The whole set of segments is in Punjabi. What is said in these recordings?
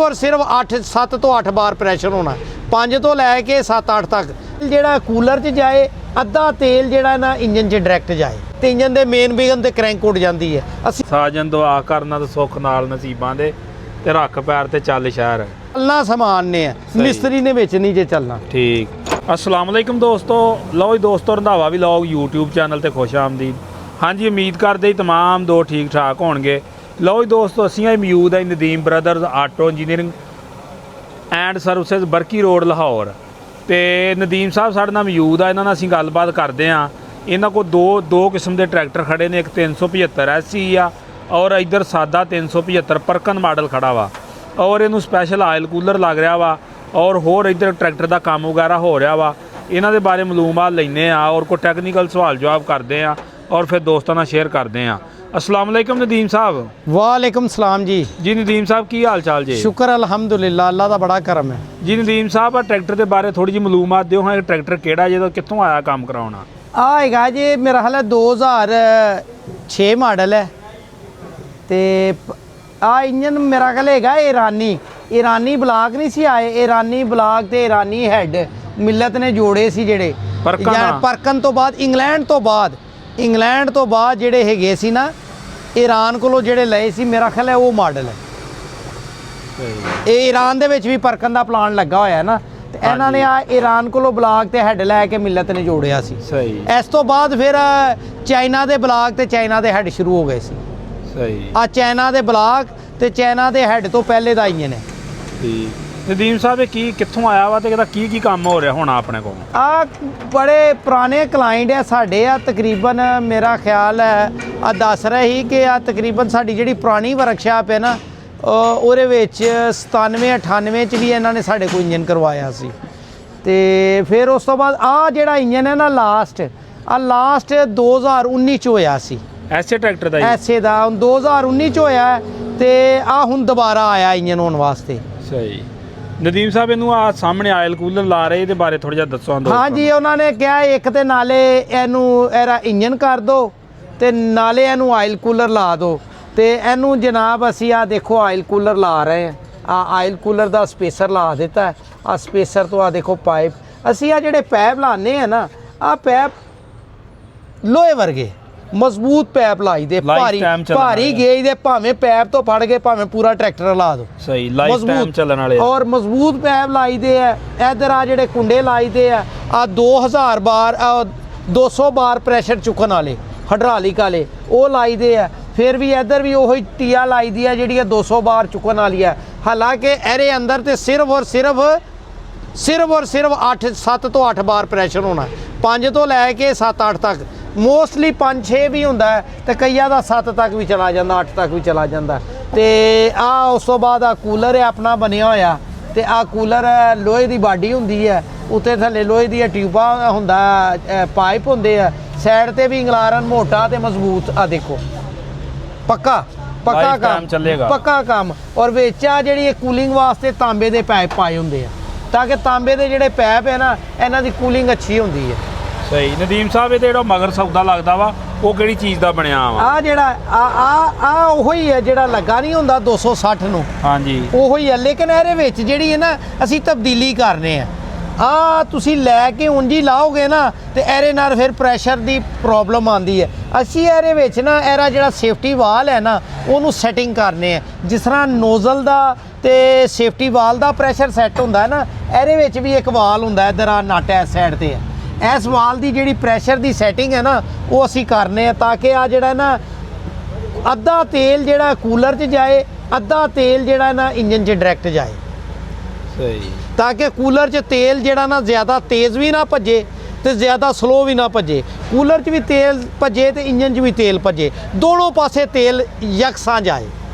और सिर्फ 7 तो 8 बार प्रैशर होना 5 तो लैके 7-8 तक ਜਿਹੜਾ ਕੂਲਰ 'ਚ ਜਾਏ ਅੱਧਾ ਤੇਲ ਜਿਹੜਾ ਨਾ ਇੰਜਨ 'ਚ ਡਾਇਰੈਕਟ ਜਾਏ ਤੇ ਇੰਜਨ ਦੇ ਮੇਨ ਬਿਗਨ ਤੇ ਕ੍ਰੈਂਕ ਉੱਡ ਜਾਂਦੀ ਹੈ। ਅਸੀਂ ਸਾਜਨ ਦੁਆ ਕਰਨਾ ਤੇ ਸੁੱਖ ਨਾਲ ਨਸੀਬਾਂ ਦੇ ਤੇ ਰੱਖ ਪੈਰ ਤੇ ਚੱਲ ਸ਼ਹਿਰ ਚੱਲਣਾ ਸਮਾਨ ਨੇ ਹੈ ਮਿਸਤਰੀ ਨੇ ਵਿੱਚ ਨਹੀਂ ਜੇ ਚੱਲਣਾ। ਠੀਕ। अस्सलाम वालेकुम दोस्तों, लो जी दोस्तों रंधावा व्लॉग यूट्यूब चैनल ते खुश आमदीद। हाँ जी, उम्मीद करते तमाम दो ठीक ठाक होणगे। लो जी दोस्तों, असीं मौजूद है Nadeem brothers auto engineering and services Barki road Lahore. तो नदीम साहब साढ़े नाल मौजूद है, इन्हां नाल असीं गलबात करते हाँ। इन्हां कोल दो किस्म के ट्रैक्टर खड़े ने, एक 375 SC आ और इधर सादा 375 परकन मॉडल खड़ा वा और इनू स्पैशल आयल कूलर लग रहा वा और होर इधर ट्रैक्टर का काम वगैरह हो रहा वा। इन्हां दे बारे मालूमात लैने और कोई टैक्नीकल सवाल जवाब करते हैं और फिर दोस्तों नाल शेयर करते हैं। अस्सलाम वालेकुम नदीम साहब। वालेकुम सलाम जी। जी नदीम साहब की हाल चाल जी? शुक्र अल्हम्दुलिल्लाह, अल्लाह का बड़ा करम है जी। नदीम साहब ट्रैक्टर के बारे थोड़ी जी मालूमात दिओ, हाँ ट्रैक्टर केड़ा जो कित्थों आया काम कराउणा? आएगा जी मेरा हाल है 2006 मॉडल है ते आ इंजन मेरा ख्याल है ईरानी ब्लाक नहीं सी आए, ईरानी ब्लाक ते ईरानी हैड मिलत ने जोड़े सी जेड़े परकन तो बाद इंग्लैंड तो बाद जेड़े हैगे सी ना ईरान कोलों जेड़े लए सी, मेरा ख्याल है वो मॉडल है। ये ईरान दे विच भी परकन दा प्लान लगा होया ना, ते इन्हां ने आ ईरान कोलों ब्लाक ते हैड लैके मिलत ने जोड़िया सी। सही। इस तो बाद फिर चाइना दे ब्लाक ते चाइना दे हैड शुरू हो गए सी। सही। आ चाइना दे ब्लाक ते चाइना दे हैड तो पहले दा इंजन है। ठीक। नदीम साहब की कित्थों आया वा ते की काम हो रहा होना अपने को? आ बड़े पुराने क्लाइंट है साढ़े आ, तकरीबन मेरा ख्याल है आ दस रहे ही कि आ तकरीबन साड़ी जिहड़ी पुरानी वर्कशॉप है ना ਉਹਦੇ ਵਿੱਚ 97-98 ਚ ਵੀ ਇਹਨਾਂ ਨੇ ਸਾਡੇ ਕੋਲ ਇੰਜਨ ਕਰਵਾਇਆ ਸੀ। ਤੇ ਫਿਰ ਉਸ ਤੋਂ ਬਾਅਦ ਆ ਜਿਹੜਾ ਇੰਜਨ ਹੈ ਨਾ ਲਾਸਟ 2019 ਚ ਹੋਇਆ ਸੀ। ਐਸੇ ਟਰੈਕਟਰ ਦਾ ਐਸੇ ਦਾ 2019 ਚ ਹੋਇਆ ਤੇ ਆ ਹੁਣ ਦੁਬਾਰਾ ਆਇਆ ਇੰਜਨ ਹੋਣ ਵਾਸਤੇ। ਸਹੀ। ਨਦੀਮ ਸਾਹਿਬ ਇਹਨੂੰ ਆ ਸਾਹਮਣੇ ਆਇਲ ਕੂਲਰ ਲਾ ਰਹੇ, ਇਹਦੇ ਬਾਰੇ ਥੋੜਾ ਜਿਹਾ ਦੱਸੋ। ਹਾਂ ਜੀ, ਉਹਨਾਂ ਨੇ ਕਿਹਾ ਇੱਕ ਤੇ ਨਾਲੇ ਇਹਨੂੰ ਇਹਦਾ ਇੰਜਨ ਕਰ ਦੋ ਤੇ ਨਾਲੇ ਇਹਨੂੰ ਆਇਲ ਕੂਲਰ ਲਾ ਦੋ। ਤੇ ਇਹਨੂੰ ਜਨਾਬ ਅਸੀਂ ਆ ਦੇਖੋ ਆਇਲ ਕੂਲਰ ਲਾ ਰਹੇ ਹਾਂ। ਆ ਆਇਲ ਕੂਲਰ ਦਾ ਸਪੇਸਰ ਲਾ ਦਿੱਤਾ। ਆ ਸਪੇਸਰ ਤੋਂ ਆ ਦੇਖੋ ਪਾਈਪ, ਅਸੀਂ ਆ ਜਿਹੜੇ ਪੈਪ ਲਾਣੇ ਆ ਨਾ, ਆ ਪੈਪ ਲੋਹੇ ਵਰਗੇ ਮਜ਼ਬੂਤ ਪੈਪ ਲਾਈ ਦੇ, ਭਾਰੀ ਗੇਜ ਦੇ, ਭਾਵੇਂ ਪੈਪ ਤੋਂ ਫੜ ਕੇ ਭਾਵੇਂ ਪੂਰਾ ਟਰੈਕਟਰ ਲਾ ਦੋ। ਸਹੀ। ਲਾਈਫ ਟਾਈਮ ਚੱਲਣ ਵਾਲੇ ਔਰ ਮਜ਼ਬੂਤ ਪੈਪ ਲਾਈ ਦੇ ਆ। ਇਧਰ ਆ ਜਿਹੜੇ ਕੁੰਡੇ ਲਾਈ ਦੇ ਆ 2000 ਬਾਰ 200 ਬਾਰ ਪ੍ਰੈਸ਼ਰ ਚੁੱਕਣ ਵਾਲੇ ਹਾਈਡ੍ਰੋਲਿਕ ਵਾਲੇ ਉਹ ਲਾਈ ਦੇ ਆ। फिर भी इधर भी वही टिया लाई दी है जी 200 बार चुकन वाली है। हालांकि एरे अंदर तो सिर्फ और सिर्फ 7 तो 8 बार प्रैशर होना 5 तो लैके 7-8 तक, मोस्टली 5-6 भी होंदा है तो कई का 7 तक भी चला जाता, 8 तक भी चला जाता। तो आ उस तो बाद आ कूलर है अपना बनया होया ते आ कूलर लोहे की बाडी होंदी है, उत्ते थल्ले लोहे दी ट्यूबा होंदा, पाइप होंदे आ, साइड ते भी इंगलारन मोटा ते मजबूत। आ देखो पक्का काम चलेगा, पक्का काम। और विच आ जिहड़ी कूलिंग वास्ते तांबे दे पाइप पाए हुंदे आ ताकि तांबे दे जिहड़े पाइप है ना इन्हां दी कूलिंग अच्छी हुंदी है। सही। नदीम साहब ये जेहड़ा मगर सौदा लगदा वा वो किहड़ी चीज़ दा बनया वा? आ जेहड़ा आ ओही है जेहड़ा लगा नहीं हुंदा 260 नूं। हाँ जी, ओही है, लेकिन इहदे विच जिहड़ी है ना असीं तब्दीली करने आ। आ तुसी लैके ਉਂਝ ਹੀ ਲਾਓਗੇ ਨਾ ਤੇ ਇਹਦੇ ਨਾਲ ਫਿਰ ਪ੍ਰੈਸ਼ਰ ਦੀ ਪ੍ਰੋਬਲਮ ਆਉਂਦੀ ਹੈ। ਅਸੀਂ ਇਹਦੇ ਵਿੱਚ ਨਾ ਇਹਦਾ ਜਿਹੜਾ ਸੇਫਟੀ ਵਾਲ ਹੈ ਨਾ ਉਹਨੂੰ ਸੈਟਿੰਗ ਕਰਨੇ ਆ। ਜਿਸ ਤਰ੍ਹਾਂ ਨੋਜ਼ਲ ਦਾ ਤੇ ਸੇਫਟੀ ਵਾਲ ਦਾ ਪ੍ਰੈਸ਼ਰ ਸੈੱਟ ਹੁੰਦਾ ਹੈ ਨਾ, ਇਹਦੇ ਵਿੱਚ ਵੀ ਇੱਕ ਵਾਲ ਹੁੰਦਾ ਇਧਰ ਆ ਨਟ ਇਸ ਸਾਈਡ ਤੇ ਹੈ। ਇਸ ਵਾਲ ਦੀ ਜਿਹੜੀ ਪ੍ਰੈਸ਼ਰ ਦੀ ਸੈਟਿੰਗ ਹੈ ਨਾ ਉਹ ਅਸੀਂ ਕਰਨੇ ਆ ਤਾਂ ਕਿ ਆ ਜਿਹੜਾ ਨਾ ਅੱਧਾ ਤੇਲ ਜਿਹੜਾ ਕੂਲਰ 'ਚ ਜਾਏ, ਅੱਧਾ ਤੇਲ ਜਿਹੜਾ ਨਾ ਇੰਜਨ 'ਚ ਡਾਇਰੈਕਟ ਜਾਏ। सही। ताकि कूलर च तेल जड़ा ना ज़्यादा तेज़ भी ना भजे तो ज़्यादा स्लो भी ना भजे, कूलर च भी तेल भजे तो इंजन च भी तेल भजे, दोनों पासे तेल यकसां जाए।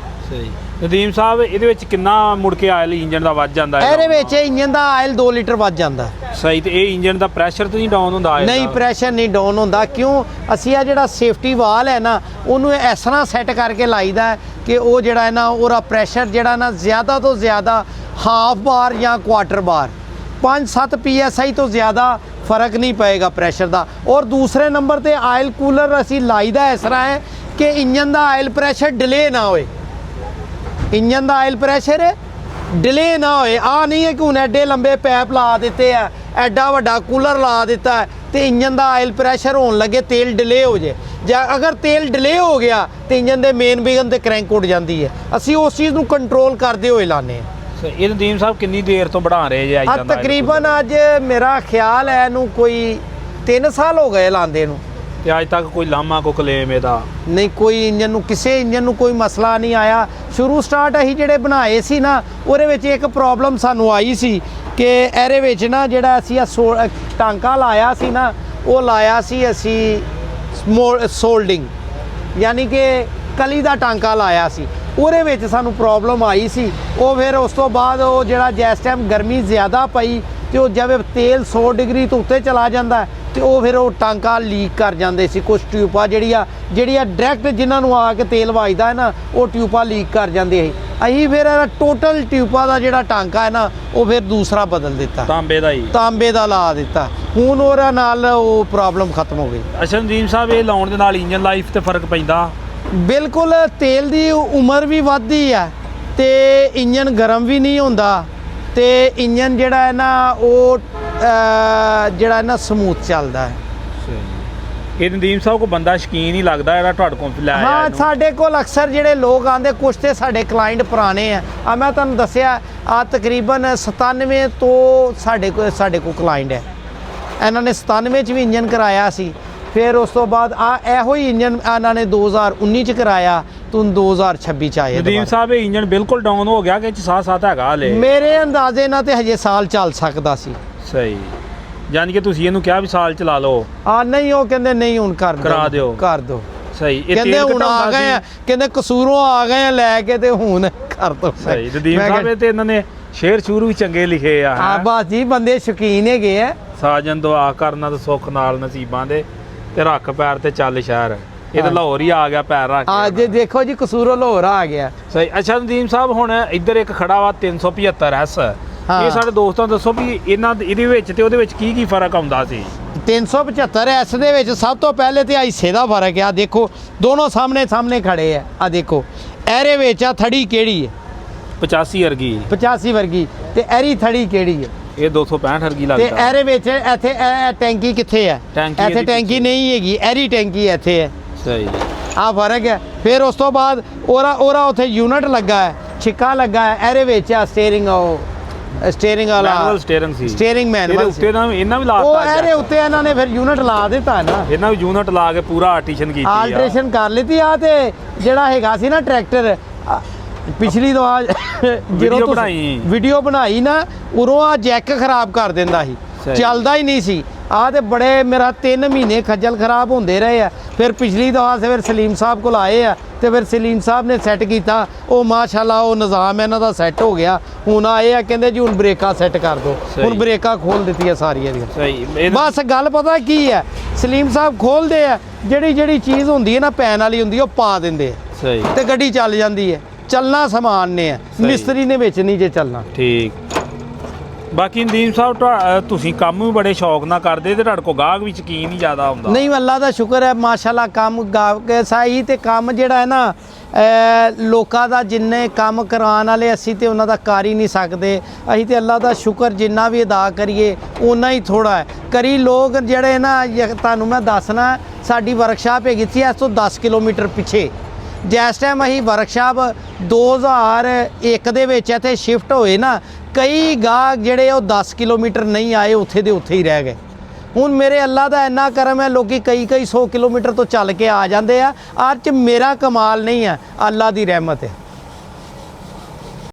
सही। नदीम साहब ਇਹਦੇ ਵਿੱਚ ਕਿੰਨਾ ਮੁੜ ਕੇ ਆਇਲ ਇੰਜਨ ਦਾ ਵੱਧ ਜਾਂਦਾ ਹੈ? ਇਹਦੇ ਵਿੱਚ ਇੰਜਨ ਦਾ ਆਇਲ 2 ਲੀਟਰ ਵੱਧ ਜਾਂਦਾ। ਸਹੀ। ਤੇ ਇਹ ਇੰਜਨ ਦਾ ਪ੍ਰੈਸ਼ਰ ਤਾਂ ਨਹੀਂ ਡਾਊਨ ਹੁੰਦਾ? ਨਹੀਂ, ਪ੍ਰੈਸ਼ਰ ਨਹੀਂ ਡਾਊਨ ਹੁੰਦਾ। ਕਿਉਂ? ਅਸੀਂ ਆ ਜਿਹੜਾ ਸੇਫਟੀ ਵਾਲ ਹੈ ਨਾ ਉਹਨੂੰ ਇਸ ਤਰ੍ਹਾਂ ਸੈੱਟ ਕਰਕੇ ਲਾਈਦਾ ਕਿ ਉਹ ਜਿਹੜਾ ਹੈ ਨਾ ਉਹਦਾ ਪ੍ਰੈਸ਼ਰ ਜਿਹੜਾ ਨਾ ਜ਼ਿਆਦਾ ਤੋਂ ਜ਼ਿਆਦਾ हाफ बार या क्वार्टर बार 5-7 PSI तो ज़्यादा फ़र्क नहीं पएगा प्रेशर का। और दूसरे नंबर पर आयल कूलर असी लाई दा इस तरह है कि इंजन का आयल प्रैशर डिले ना होए। इंजन का आयल प्रैशर ਡਿਲੇ ਨਾ ਹੋਏ। ਆ ਨਹੀਂ ਹੈ ਕਿ ਹੁਣ ਐਡੇ ਲੰਬੇ ਪੈਪ ਲਾ ਦਿੱਤੇ ਆ, ਐਡਾ ਵੱਡਾ ਕੂਲਰ ਲਾ ਦਿੱਤਾ ਤੇ ਇੰਜਨ ਦਾ ਆਇਲ ਪ੍ਰੈਸ਼ਰ ਹੋਣ ਲੱਗੇ, ਤੇਲ ਡਿਲੇ ਹੋ ਜੇ। ਜਾਂ ਅਗਰ ਤੇਲ ਡਿਲੇ ਹੋ ਗਿਆ ਤੇ ਇੰਜਨ ਦੇ ਮੇਨ ਬਿਗਨ ਤੇ ਕ੍ਰੈਂਕ ਉੱਡ ਜਾਂਦੀ ਹੈ। ਅਸੀਂ ਉਸ ਚੀਜ਼ ਨੂੰ ਕੰਟਰੋਲ ਕਰਦੇ ਹੋਏ ਲਾਣੇ ਆ। ਇਹ ਨਦੀਮ ਸਾਹਿਬ ਕਿੰਨੀ ਦੇਰ ਤੋਂ ਬਣਾ ਰਹੇ ਜੇ ਆ ਤਕਰੀਬਨ ਅੱਜ ਮੇਰਾ ਖਿਆਲ ਹੈ ਇਹਨੂੰ ਕੋਈ 3 ਸਾਲ ਹੋ ਗਏ ਲਾਂਦੇ ਨੂੰ, ਤੇ ਅੱਜ ਤੱਕ ਕੋਈ ਲਾਮਾ ਕੋ ਕਲੇਮ ਇਹਦਾ ਨਹੀਂ। ਕੋਈ ਇੰਜਨ ਨੂੰ, ਕਿਸੇ ਇੰਜਨ ਨੂੰ ਕੋਈ ਮਸਲਾ ਨਹੀਂ ਆਇਆ। ਸ਼ੁਰੂ ਸਟਾਰਟ ਅਸੀਂ ਜਿਹੜੇ ਬਣਾਏ ਸੀ ਨਾ, ਉਹਦੇ ਵਿੱਚ ਇੱਕ ਪ੍ਰੋਬਲਮ ਸਾਨੂੰ ਆਈ ਸੀ ਕਿ ਇਹਦੇ ਵਿੱਚ ਨਾ ਜਿਹੜਾ ਅਸੀਂ ਟਾਂਕਾ ਲਾਇਆ ਸੀ ਨਾ, ਉਹ ਲਾਇਆ ਸੀ ਅਸੀਂ ਸੋਲਡਿੰਗ, ਯਾਨੀ ਕਿ ਕਲੀ ਦਾ ਟਾਂਕਾ ਲਾਇਆ ਸੀ। ਉਹਦੇ ਵਿੱਚ ਸਾਨੂੰ ਪ੍ਰੋਬਲਮ ਆਈ ਸੀ। ਉਹ ਫਿਰ ਉਸ ਤੋਂ ਬਾਅਦ ਉਹ ਜਿਹੜਾ ਜਿਸ ਟਾਈਮ ਗਰਮੀ ਜ਼ਿਆਦਾ ਪਈ ਤੇ ਉਹ ਜਦ ਤੇਲ 100 ਡਿਗਰੀ ਤੋਂ ਉੱਤੇ ਚਲਾ ਜਾਂਦਾ ਤੇ ਉਹ ਫਿਰ ਉਹ ਟਾਂਕਾ ਲੀਕ ਕਰ ਜਾਂਦੇ ਸੀ। ਕੁਝ ਟਿਊਬਾਂ ਜਿਹੜੀਆਂ ਡਾਇਰੈਕਟ ਜਿਨ੍ਹਾਂ ਨੂੰ ਆ ਕੇ ਤੇਲ ਵੱਜਦਾ ਹੈ ਨਾ, ਉਹ ਟਿਊਬਾਂ ਲੀਕ ਕਰ ਜਾਂਦੇ ਸੀ। ਅਸੀਂ ਫਿਰ ਟੋਟਲ ਟਿਊਬਾਂ ਦਾ ਜਿਹੜਾ ਟਾਂਕਾ ਹੈ ਨਾ, ਉਹ ਫਿਰ ਦੂਸਰਾ ਬਦਲ ਦਿੱਤਾ, ਤਾਂਬੇ ਦਾ ਲਾ ਦਿੱਤਾ। ਹੁਣ ਉਹਦੇ ਨਾਲ ਉਹ ਪ੍ਰੋਬਲਮ ਖਤਮ ਹੋ ਗਈ। ਅੱਛਾ ਨਦੀਮ ਸਾਹਿਬ, ਇਹ ਲਾਉਣ ਦੇ ਨਾਲ ਇੰਜਨ ਲਾਈਫ ਤੇ ਫਰਕ ਪੈਂਦਾ? ਬਿਲਕੁਲ, ਤੇਲ ਦੀ ਉਮਰ ਵੀ ਵੱਧਦੀ ਹੈ ਤੇ ਇੰਜਨ ਗਰਮ ਵੀ ਨਹੀਂ ਹੁੰਦਾ ਤੇ ਇੰਜਨ ਜਿਹੜਾ ਹੈ ਨਾ ਉਹ ਜਿਹੜਾ ਨਾ ਸਮੂਥ ਚੱਲਦਾ ਹੈ। ਇਹ ਨਦੀਮ ਸਾਹਿਬ ਕੋ ਬੰਦਾ ਸ਼ਕੀਨ ਹੀ ਲੱਗਦਾ ਜਿਹੜਾ ਤੁਹਾਡੇ ਕੋਲ ਲੈ ਆਇਆ। ਹਾਂ, ਸਾਡੇ ਕੋਲ ਅਕਸਰ ਜਿਹੜੇ ਲੋਕ ਆਉਂਦੇ, ਕੁਛ ਤੇ ਸਾਡੇ ਕਲਾਇੰਟ ਪੁਰਾਣੇ ਆ। ਮੈਂ ਤੁਹਾਨੂੰ ਦੱਸਿਆ ਆ ਤਕਰੀਬਨ 97 ਤੋਂ ਸਾਡੇ ਕੋਲ ਕਲਾਇੰਟ ਹੈ। ਇਹਨਾਂ ਨੇ 97 ਚ ਵੀ ਇੰਜਨ ਕਰਾਇਆ ਸੀ। ਫਿਰ ਉਸ ਤੋਂ ਬਾਅਦ ਇਹੋ ਹੀ ਇੰਜਨ ਇਹਨਾਂ ਨੇ 2019 ਚ ਕਰਾਇਆ, ਤੂੰ 2026 ਚ ਆਏ। ਨਦੀਮ ਸਾਹਿਬ, ਇਹ ਇੰਜਨ ਬਿਲਕੁਲ ਡਾਊਨ ਹੋ ਗਿਆ ਕਿ ਸਾਥ ਹੈਗਾ ਹਲੇ? ਮੇਰੇ ਅੰਦਾਜ਼ੇ ਨਾਲ ਤੇ ਹਜੇ ਸਾਲ ਚੱਲ ਸਕਦਾ ਸੀ। ਸਹੀ, ਯਾਨੀ ਕਿ ਤੁਸੀਂ ਇਹਨੂੰ ਕਿਹਾ ਵੀ ਸਾਲ ਚਲਾ ਲਓ? ਨਹੀਂ, ਉਹ ਕਹਿੰਦੇ ਨਹੀਂ, ਹੁਣ ਕਰ ਦਿਓ। ਸਹੀ, ਇਹ ਕਹਿੰਦੇ ਹੁਣ ਆ ਗਏ ਆ, ਕਹਿੰਦੇ ਕਸੂਰੋਂ ਆ ਗਏ ਆ ਲੈ ਕੇ ਤੇ ਹੁਣ ਕਰ ਦੋ। ਸਹੀ ਨਦੀਮ ਸਾਹਿਬ, ਤੇ ਇਹਨਾਂ ਨੇ ਸ਼ੇਰ ਸ਼ੁਰੂ ਵੀ ਚੰਗੇ ਲਿਖੇ ਆ। ਬਸ ਜੀ, ਬੰਦੇ ਸ਼ੌਕੀਨ ਹੈਗੇ ਆ। ਸਾਜਨ ਦੁਆ ਕਰਨਾ ਤੇ ਸੁੱਖ ਨਾਲ ਨਸੀਬਾਂ ਦੇ, ਤੇ ਰੱਖ ਪੈਰ ਤੇ ਚੱਲ ਸ਼ਹਿਰ। ਇਹ ਤਾਂ ਲਾਹੌਰ ਹੀ ਆ ਗਿਆ ਪੈਰ ਰੱਖ ਕੇ। ਜੇ ਦੇਖੋ ਜੀ, ਕਸੂਰੋਂ ਲਾਹੌਰ ਆ ਗਿਆ। ਸਹੀ। ਅੱਛਾ ਨਦੀਮ ਸਾਹਿਬ, ਹੁਣ ਇੱਧਰ ਇੱਕ ਖੜਾ ਵਾ 375S। ਇਹ ਸਾਡੇ ਦੋਸਤਾਂ ਦੱਸੋ ਵੀ ਇਹਦੇ ਵਿੱਚ ਤੇ ਉਹਦੇ ਵਿੱਚ ਕੀ ਫਰਕ ਆਉਂਦਾ ਸੀ? 375S ਦੇ ਵਿੱਚ ਸਭ ਤੋਂ ਪਹਿਲੇ ਤੇ ਹਿੱਸੇ ਦਾ ਫਰਕ ਆ। ਦੇਖੋ, ਦੋਨੋਂ ਸਾਹਮਣੇ ਖੜੇ ਆ। ਦੇਖੋ ਇਹਦੇ ਵਿੱਚ ਆ ਥੜੀ ਕਿਹੜੀ ਹੈ? 85 ਵਰਗੀ। ਤੇ ਇਹਦੀ ਥੜੀ ਕਿਹੜੀ ਹੈ? ਇਹ 265 ਵਰਗੀ ਲੱਗਦਾ। ਤੇ ਇਹਦੇ ਵਿੱਚ ਇੱਥੇ ਟੈਂਕੀ ਕਿੱਥੇ ਹੈ? ਇੱਥੇ ਟੈਂਕੀ ਨਹੀਂ ਹੈਗੀ, ਇਹਦੀ ਟੈਂਕੀ ਇੱਥੇ ਹੈ। ਸਹੀ, ਆ ਫਰਕ ਹੈ। ਫਿਰ ਉਸ ਤੋਂ ਬਾਅਦ ਉਹਦਾ ਉੱਥੇ ਯੂਨਿਟ ਲੱਗਾ ਹੈ, ਛਿੱਕਾ ਲੱਗਾ ਹੈ। ਇਹਦੇ ਵਿੱਚ ਆ ਸਟੀਅਰਿੰਗ ਵਾਲਾ ਸਟੀਅਰਿੰਗ ਮੈਨੂਅਲ ਉੱਤੇ ਨਾ ਇਹਨਾਂ ਵੀ ਲਾਤਾ। ਉਹ ਇਹਦੇ ਉੱਤੇ ਇਹਨਾਂ ਨੇ ਫਿਰ ਯੂਨਿਟ ਲਾ ਦਿੱਤਾ ਨਾ। ਇਹਨਾਂ ਵੀ ਯੂਨਿਟ ਲਾ ਕੇ ਪੂਰਾ ਆਲਟਰੇਸ਼ਨ ਕਰ ਲਿੱਤੀ ਆ। ਤੇ ਜਿਹੜਾ ਹੈਗਾ ਸੀ ਨਾ ਟਰੈਕਟਰ, ਪਿਛਲੀ ਦਵਾ ਵੀਡੀਓ ਬਣਾਈ ਨਾ, ਉਰੋਂ ਆ ਜੈਕ ਖਰਾਬ ਕਰ ਦਿੰਦਾ ਸੀ, ਚੱਲਦਾ ਹੀ ਨਹੀਂ ਸੀ। ਤੇ ਬੜੇ ਮੇਰਾ 3 ਮਹੀਨੇ ਖੱਜਲ ਖਰਾਬ ਹੁੰਦੇ ਰਹੇ ਆ। ਫਿਰ ਪਿਛਲੀ ਦਫਾ ਫਿਰ ਸਲੀਮ ਸਾਹਿਬ ਕੋਲ ਆਏ ਆ ਤੇ ਫਿਰ ਸਲੀਮ ਸਾਹਿਬ ਨੇ ਸੈੱਟ ਕੀਤਾ। ਉਹ ਮਾਸ਼ਾਅੱਲਾ ਉਹ ਨਿਜ਼ਾਮ ਇਹਨਾਂ ਦਾ ਸੈੱਟ ਹੋ ਗਿਆ। ਹੁਣ ਆਏ ਆ, ਕਹਿੰਦੇ ਜੀ ਹੁਣ ਬ੍ਰੇਕਾਂ ਸੈੱਟ ਕਰ ਦਿਓ। ਹੁਣ ਬ੍ਰੇਕਾਂ ਖੋਲ ਦਿੱਤੀਆਂ ਸਾਰੀਆਂ ਦੀਆਂ। ਸਹੀ, ਬਸ ਗੱਲ ਪਤਾ ਕੀ ਹੈ, ਸਲੀਮ ਸਾਹਿਬ ਖੋਲਦੇ ਆ, ਜਿਹੜੀ ਚੀਜ਼ ਹੁੰਦੀ ਹੈ ਨਾ ਪੈਣ ਵਾਲੀ ਹੁੰਦੀ, ਉਹ ਪਾ ਦਿੰਦੇ ਆ। ਸਹੀ, ਤੇ ਗੱਡੀ ਚੱਲ ਜਾਂਦੀ ਹੈ। ਚੱਲਣਾ ਸਮਾਨ ਨੇ ਆ, ਮਿਸਤਰੀ ਨੇ ਵਿੱਚ ਨਹੀਂ ਜੇ ਚੱਲਣਾ। ਠੀਕ। ਬਾਕੀ ਨਦੀਮ ਸਾਹਿਬ, ਤੁਸੀਂ ਕੰਮ ਵੀ ਬੜੇ ਸ਼ੌਕ ਨਾਲ ਕਰਦੇ ਤੇ ਤੁਹਾਡੇ ਕੋਲ ਗਾਹਕ ਵੀ ਯਕੀਨ ਹੀ ਜ਼ਿਆਦਾ ਹੁੰਦਾ। ਨਹੀਂ, ਅੱਲਾ ਦਾ ਸ਼ੁਕਰ ਹੈ, ਮਾਸ਼ਾਅੱਲਾ। ਕੰਮ ਸਹੀ ਤੇ ਕੰਮ ਜਿਹੜਾ ਹੈ ਨਾ, ਲੋਕਾਂ ਦਾ ਜਿੰਨੇ ਕੰਮ ਕਰਾਉਣ ਵਾਲੇ ਅਸੀਂ ਤੇ ਉਹਨਾਂ ਦਾ ਕਰ ਹੀ ਨਹੀਂ ਸਕਦੇ। ਅਸੀਂ ਤੇ ਅੱਲਾ ਦਾ ਸ਼ੁਕਰ ਜਿੰਨਾ ਵੀ ਅਦਾ ਕਰੀਏ ਓਨਾ ਹੀ ਥੋੜਾ ਹੈ। ਕਰੀ ਲੋਕ ਜਿਹੜੇ ਨਾ, ਤੁਹਾਨੂੰ ਮੈਂ ਦੱਸਣਾ, ਸਾਡੀ ਵਰਕਸ਼ਾਪ ਹੈਗੀ ਸੀ ਇਸ ਤੋਂ 10 ਕਿਲੋਮੀਟਰ ਪਿੱਛੇ। ਜਿਸ ਟਾਈਮ ਅਸੀਂ ਵਰਕਸ਼ਾਪ 2001 ਦੇ ਵਿੱਚ ਇੱਥੇ ਸ਼ਿਫਟ ਹੋਏ ਨਾ, ਕਈ ਗਾਹਕ ਜਿਹੜੇ ਉਹ 10 ਕਿਲੋਮੀਟਰ ਨਹੀਂ ਆਏ, ਉੱਥੇ ਦੇ ਉੱਥੇ ਹੀ ਰਹਿ ਗਏ। ਹੁਣ ਮੇਰੇ ਅੱਲਾ ਦਾ ਇੰਨਾ ਕਰਮ ਹੈ, ਲੋਕੀ ਕਈ 100 ਕਿਲੋਮੀਟਰ ਤੋਂ ਚੱਲ ਕੇ ਆ ਜਾਂਦੇ ਆ। ਅੱਜ ਮੇਰਾ ਕਮਾਲ ਨਹੀਂ ਹੈ, ਅੱਲਾ ਦੀ ਰਹਿਮਤ ਹੈ।